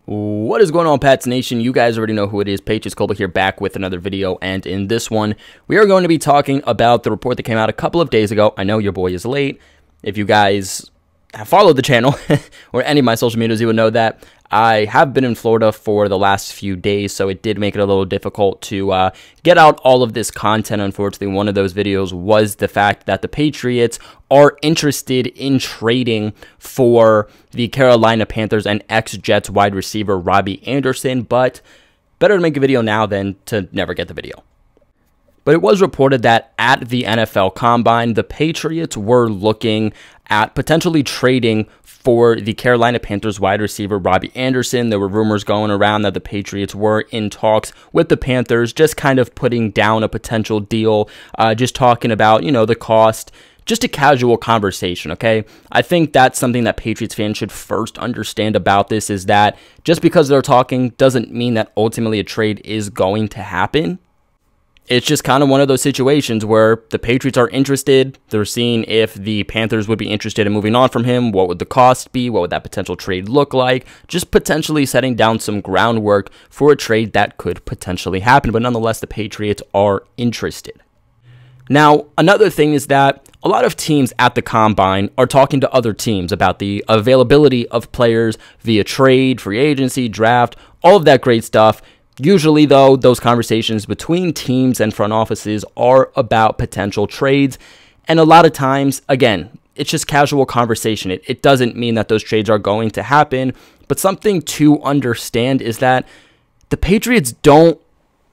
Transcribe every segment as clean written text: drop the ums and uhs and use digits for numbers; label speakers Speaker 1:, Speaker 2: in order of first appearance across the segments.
Speaker 1: What is going on, Pats Nation? You guys already know who it is. Patriots Colby here, back with another video, and in this one, we are going to be talking about the report that came out a couple of days ago. I know your boy is late. If you guys have followed the channel or any of my social medias, you would know that I have been in Florida for the last few days, so it did make it a little difficult to get out all of this content. Unfortunately, one of those videos was the fact that the Patriots are interested in trading for the Carolina Panthers and ex-Jets wide receiver Robby Anderson, but better to make a video now than to never get the video. But it was reported that at the NFL Combine, the Patriots were looking at potentially trading for the Carolina Panthers wide receiver Robby Anderson. There were rumors going around that the Patriots were in talks with the Panthers, just kind of putting down a potential deal, just talking about, you know, the cost, just a casual conversation, okay? I think that's something that Patriots fans should first understand about this, is that just because they're talking doesn't mean that ultimately a trade is going to happen. It's just kind of one of those situations where the Patriots are interested. They're seeing if the Panthers would be interested in moving on from him. What would the cost be? What would that potential trade look like? Just potentially setting down some groundwork for a trade that could potentially happen. But nonetheless, the Patriots are interested. Now, another thing is that a lot of teams at the Combine are talking to other teams about the availability of players via trade, free agency, draft, all of that great stuff. Usually, though, those conversations between teams and front offices are about potential trades. And a lot of times, again, it's just casual conversation. It doesn't mean that those trades are going to happen. But something to understand is that the Patriots don't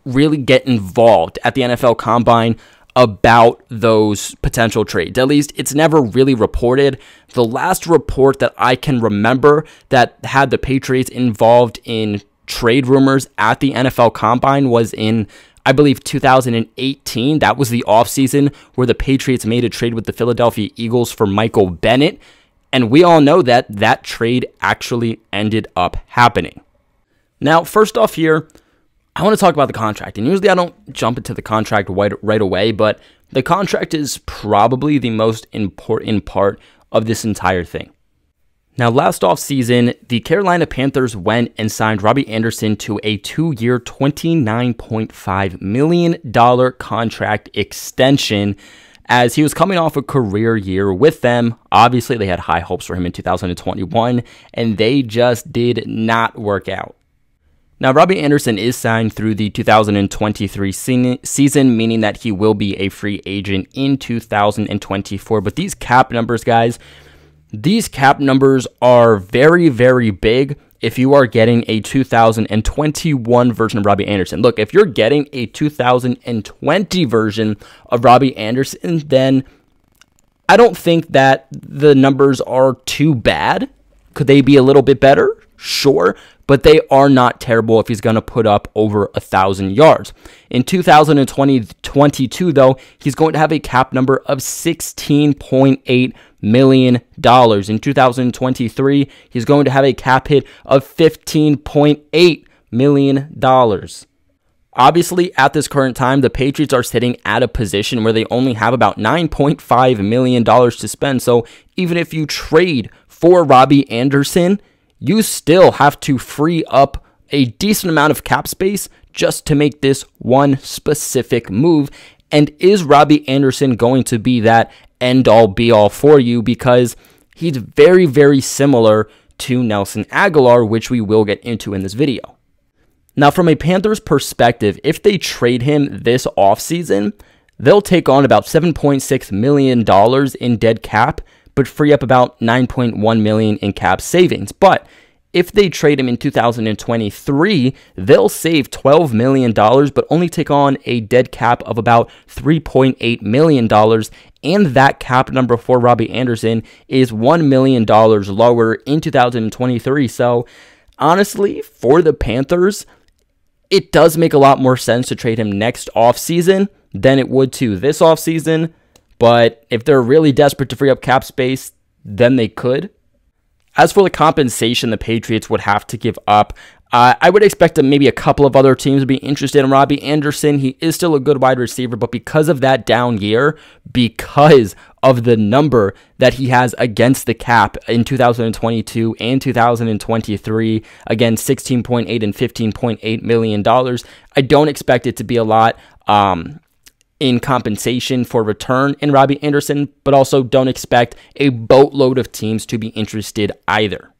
Speaker 1: really get involved at the NFL Combine about those potential trades. At least it's never really reported. The last report that I can remember that had the Patriots involved in trade rumors at the NFL Combine was in, I believe, 2018. That was the offseason where the Patriots made a trade with the Philadelphia Eagles for Michael Bennett. And we all know that that trade actually ended up happening. Now, first off here, I want to talk about the contract. And usually I don't jump into the contract right away, but the contract is probably the most important part of this entire thing. Now, last offseason, the Carolina Panthers went and signed Robby Anderson to a 2-year, $29.5 million contract extension as he was coming off a career year with them. Obviously, they had high hopes for him in 2021, and they just did not work out. Now, Robby Anderson is signed through the 2023 season, meaning that he will be a free agent in 2024. But these cap numbers, guys, these cap numbers are very, very big if you are getting a 2021 version of Robby Anderson. Look, if you're getting a 2020 version of Robby Anderson, then I don't think that the numbers are too bad. Could they be a little bit better? Sure, but they are not terrible if he's going to put up over 1,000 yards. In 2022, though, he's going to have a cap number of $16.8 million. In 2023, he's going to have a cap hit of $15.8 million. Obviously, at this current time, the Patriots are sitting at a position where they only have about $9.5 million to spend. So even if you trade for Robby Anderson, you still have to free up a decent amount of cap space just to make this one specific move. And is Robby Anderson going to be that end-all, be-all for you? Because he's very, very similar to Nelson Aguilar, which we will get into in this video. Now, from a Panthers perspective, if they trade him this offseason, they'll take on about $7.6 million in dead cap, but free up about $9.1 million in cap savings. But if they trade him in 2023, they'll save $12 million, but only take on a dead cap of about $3.8 million. And that cap number for Robby Anderson is $1 million lower in 2023. So honestly, for the Panthers, it does make a lot more sense to trade him next offseason than it would to this offseason. But if they're really desperate to free up cap space, then they could. As for the compensation the Patriots would have to give up, I would expect maybe a couple of other teams to be interested in Robby Anderson. He is still a good wide receiver, but because of that down year, because of the number that he has against the cap in 2022 and 2023, again, $16.8 and $15.8 million, I don't expect it to be a lot in compensation for return in Robby Anderson, but also don't expect a boatload of teams to be interested either.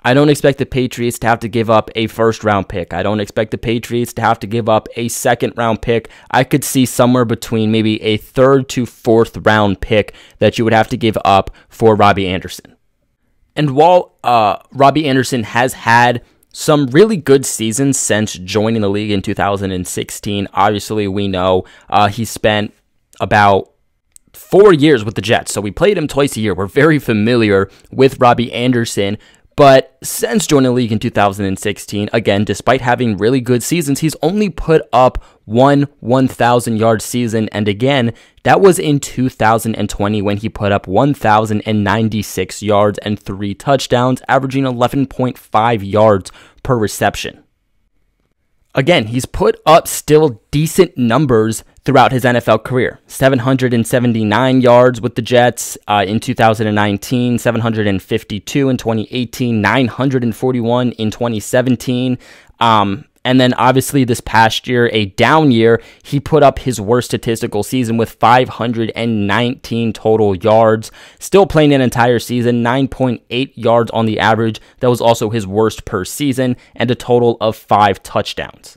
Speaker 1: I don't expect the Patriots to have to give up a first-round pick. I don't expect the Patriots to have to give up a second-round pick. I could see somewhere between maybe a third to fourth-round pick that you would have to give up for Robby Anderson. And while Robby Anderson has had some really good seasons since joining the league in 2016, obviously we know he spent about 4 years with the Jets, so we played him twice a year. We're very familiar with Robby Anderson. But since joining the league in 2016, again, despite having really good seasons, he's only put up one 1,000-yard season. And again, that was in 2020 when he put up 1,096 yards and 3 touchdowns, averaging 11.5 yards per reception. Again, he's put up still decent numbers throughout his NFL career. 779 yards with the Jets in 2019, 752 in 2018, 941 in 2017. And then obviously this past year, a down year, he put up his worst statistical season with 519 total yards. Still playing an entire season, 9.8 yards on the average. That was also his worst per season, and a total of 5 touchdowns.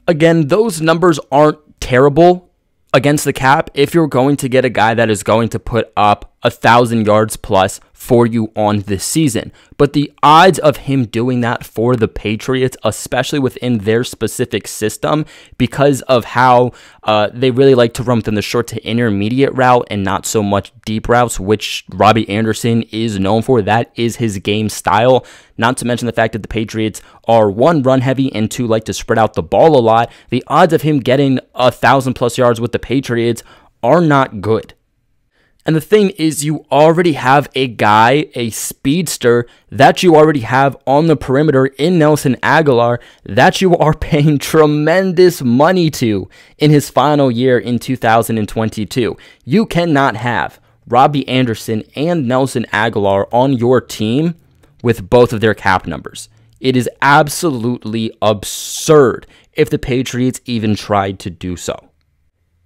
Speaker 1: Again, those numbers aren't terrible against the cap if you're going to get a guy that is going to put up 1,000 yards plus for you on this season. But the odds of him doing that for the Patriots, especially within their specific system, because of how they really like to run within the short to intermediate route and not so much deep routes, which Robby Anderson is known for. That is his game style. Not to mention the fact that the Patriots are 1, run heavy, and 2, like to spread out the ball a lot. The odds of him getting 1,000 plus yards with the Patriots are not good. And the thing is, you already have a guy, a speedster, that you already have on the perimeter in Nelson Aguilar that you are paying tremendous money to in his final year in 2022. You cannot have Robby Anderson and Nelson Aguilar on your team with both of their cap numbers. It is absolutely absurd if the Patriots even tried to do so.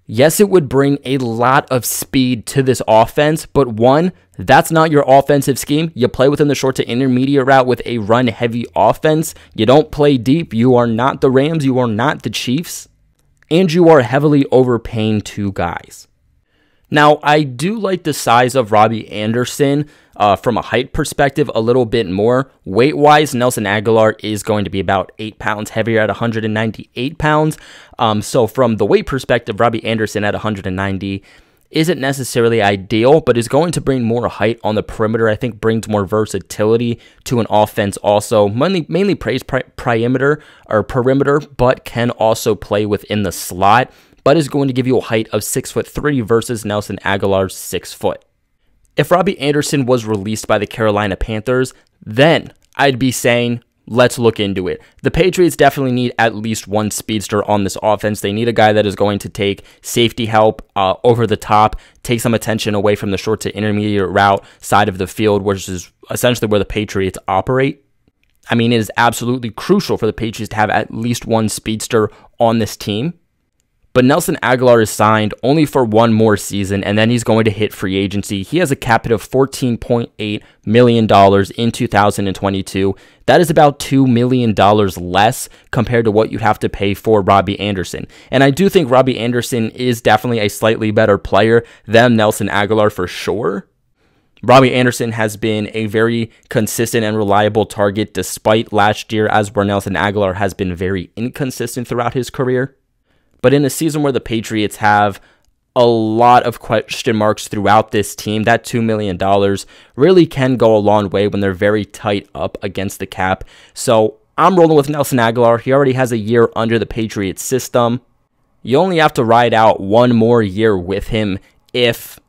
Speaker 1: Yes, it would bring a lot of speed to this offense, but one, that's not your offensive scheme. You play within the short to intermediate route with a run-heavy offense. You don't play deep. You are not the Rams. You are not the Chiefs. And you are heavily overpaying 2 guys. Now, I do like the size of Robby Anderson from a height perspective a little bit more. Weight-wise, Nelson Aguilar is going to be about 8 pounds heavier at 198 pounds. So from the weight perspective, Robby Anderson at 190 isn't necessarily ideal, but is going to bring more height on the perimeter. I think brings more versatility to an offense also. Mainly plays perimeter, but can also play within the slot, but is going to give you a height of 6'3" versus Nelson Aguilar's 6 foot. If Robby Anderson was released by the Carolina Panthers, then I'd be saying, let's look into it. The Patriots definitely need at least one speedster on this offense. They need a guy that is going to take safety help over the top, take some attention away from the short to intermediate route side of the field, which is essentially where the Patriots operate. I mean, it is absolutely crucial for the Patriots to have at least one speedster on this team. But Nelson Aguilar is signed only for 1 more season, and then he's going to hit free agency. He has a cap hit of $14.8 million in 2022. That is about $2 million less compared to what you have to pay for Robby Anderson. And I do think Robby Anderson is definitely a slightly better player than Nelson Aguilar for sure. Robby Anderson has been a very consistent and reliable target despite last year, as where Nelson Aguilar has been very inconsistent throughout his career. But in a season where the Patriots have a lot of question marks throughout this team, that $2 million really can go a long way when they're very tight up against the cap. So I'm rolling with Nelson Aguilar. He already has a year under the Patriots system. You only have to ride out 1 more year with him if,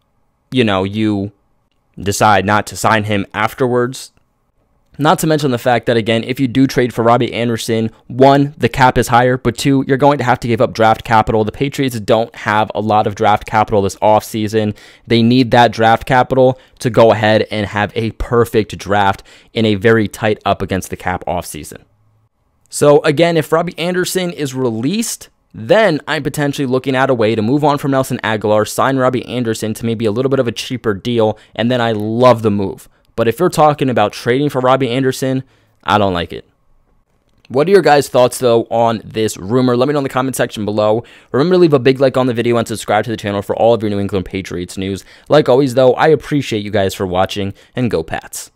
Speaker 1: you decide not to sign him afterwards. Not to mention the fact that, again, if you do trade for Robby Anderson, one, the cap is higher, but two, you're going to have to give up draft capital. The Patriots don't have a lot of draft capital this offseason. They need that draft capital to go ahead and have a perfect draft in a very tight up against the cap offseason. So, again, if Robby Anderson is released, then I'm potentially looking at a way to move on from Nelson Aguilar, sign Robby Anderson to maybe a little bit of a cheaper deal, and then I love the move. But if you're talking about trading for Robby Anderson, I don't like it. What are your guys' thoughts, though, on this rumor? Let me know in the comment section below. Remember to leave a big like on the video and subscribe to the channel for all of your New England Patriots news. Like always, though, I appreciate you guys for watching, and go Pats.